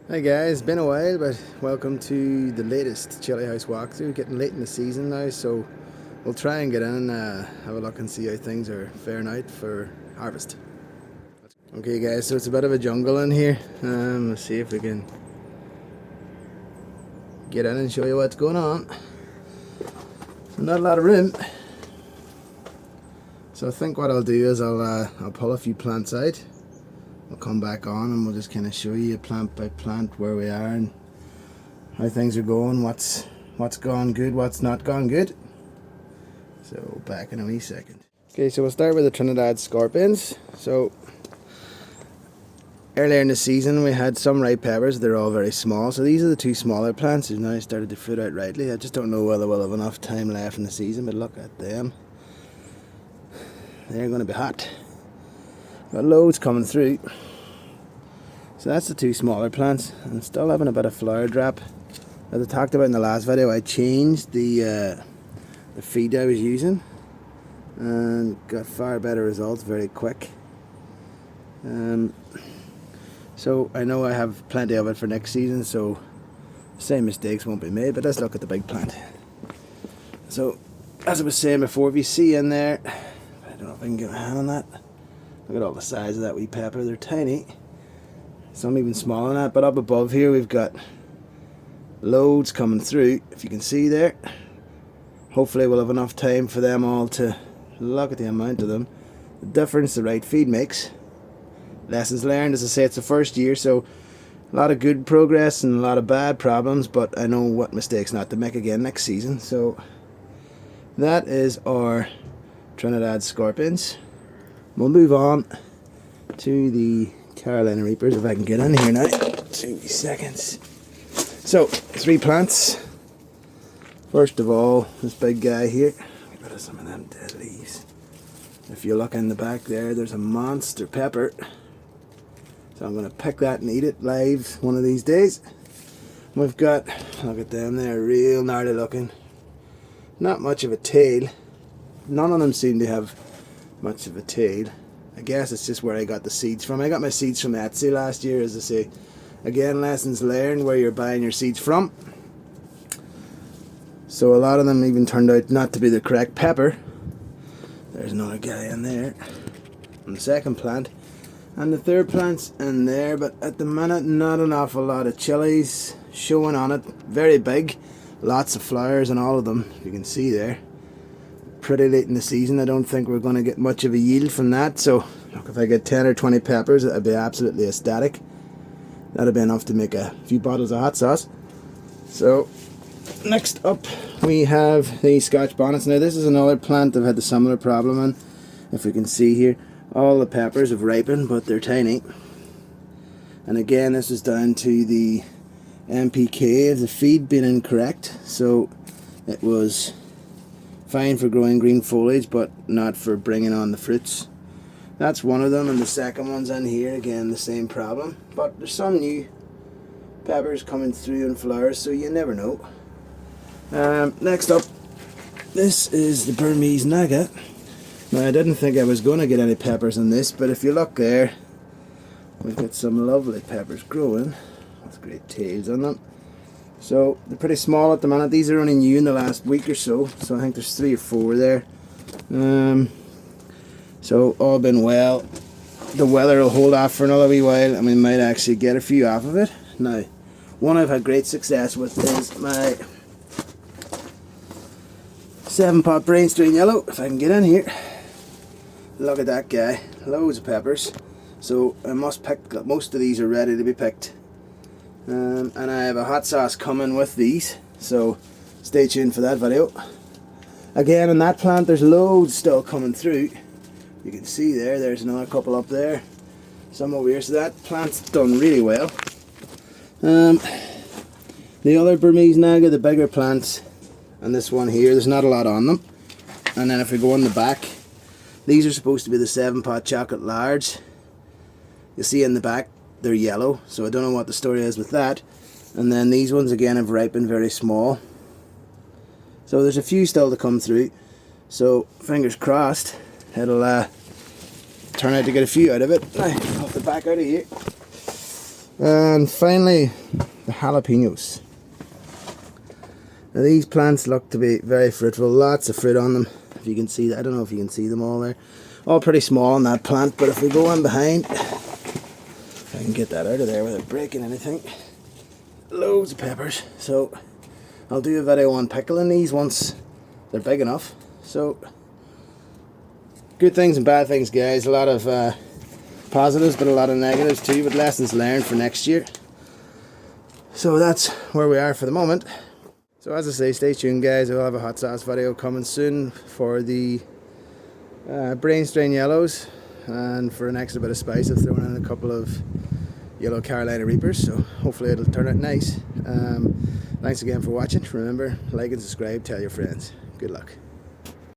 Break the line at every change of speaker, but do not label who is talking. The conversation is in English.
Hi guys, been a while, but welcome to the latest Chilli House walkthrough. Getting late in the season now, so we'll try and get in and have a look and see how things are faring out for harvest. Okay guys, so it's a bit of a jungle in here. Let's see if we can get in and show you what's going on. Not a lot of room. So I think what I'll do is I'll pull a few plants out. We'll come back on and we'll just kind of show you plant by plant where we are and how things are going, what's gone good, what's not gone good. So back in a wee second. Okay, so we'll start with the Trinidad scorpions. So earlier in the season we had some ripe peppers. They're all very small, so these are the two smaller plants who've now started to fruit out rightly. I just don't know whether we'll have enough time left in the season, but look at them. They're going to be hot. Got loads coming through. So that's the two smaller plants. I'm still having a bit of flower drop. As I talked about in the last video, I changed the feed I was using and got far better results very quick. So I know I have plenty of it for next season, so the same mistakes won't be made. But let's look at the big plant. So as I was saying before, if you see in there, I don't know if I can get my hand on that. Look at all the size of that wee pepper. They're tiny. Some even smaller than that. But up above here we've got loads coming through. If you can see there. Hopefully we'll have enough time for them all to look at the amount of them. The difference the right feed makes. Lessons learned. As I say, it's the first year, so a lot of good progress and a lot of bad problems. But I know what mistakes not to make again next season. So that is our Trinidad scorpions. We'll move on to the Carolina Reapers, if I can get in here now. 2 seconds. So, 3 plants. First of all, this big guy here. Get rid of some of them dead leaves. If you look in the back there, there's a monster pepper. So I'm going to pick that and eat it live one of these days. We've got, look at them, they're real gnarly looking. Not much of a tail. None of them seem to have much of a tail. I guess it's just where I got the seeds from. I got my seeds from Etsy last year, as I say. Again, lessons learned where you're buying your seeds from. So a lot of them even turned out not to be the correct pepper. There's another guy in there. And the second plant. And the third plant's in there, but at the minute not an awful lot of chilies showing on it. Very big. Lots of flowers on all of them, if you can see there. Pretty late in the season. I don't think we're going to get much of a yield from that, so look, if I get 10 or 20 peppers, I'd be absolutely ecstatic. That'd be enough to make a few bottles of hot sauce. So next up we have the Scotch bonnets. Now this is another plant I've had a similar problem in. If we can see here, all the peppers have ripened, but they're tiny. And again, this is down to the NPK of the feed being incorrect. So it was fine for growing green foliage, but not for bringing on the fruits. That's one of them, and the second one's in here. Again, the same problem. But there's some new peppers coming through in flowers, so you never know. Next up, this is the Burmese Naga. Now, I didn't think I was going to get any peppers in this, but if you look there, we've got some lovely peppers growing with great tails on them. So they're pretty small at the minute. These are only new in the last week or so. So I think there's 3 or 4 there. So all been well. The weather will hold off for another wee while, and we might actually get a few off of it. Now, one I've had great success with is my 7-pot Brainstrain Yellow. If I can get in here, look at that guy. Loads of peppers. So I must pick. Most of these are ready to be picked. And I have a hot sauce coming with these, so stay tuned for that video. Again, in that plant there's loads still coming through. You can see there's another couple up there, some over here, so that plant's done really well. The other Burmese Naga, the bigger plants, and this one here, there's not a lot on them. And then if we go on the back, these are supposed to be the 7-pot chocolate large. You see in the back they're yellow, so I don't know what the story is with that. And then these ones again have ripened very small. So there's a few still to come through. So fingers crossed it'll turn out to get a few out of it. Now, off the back out of here. And finally, the jalapenos. Now these plants look to be very fruitful, lots of fruit on them. If you can see that, I don't know if you can see them all there. All pretty small on that plant, but if we go in behind, if I can get that out of there without breaking anything. Loads of peppers. So I'll do a video on pickling these once they're big enough. So good things and bad things, guys. A lot of positives, but a lot of negatives too, but lessons learned for next year. So that's where we are for the moment. So as I say, stay tuned, guys. I'll have a hot sauce video coming soon for the brain strain yellows, and for an extra bit of spice I've thrown in a couple of yellow Carolina Reapers, so hopefully it'll turn out nice. Thanks again for watching. Remember, like and subscribe, tell your friends. Good luck.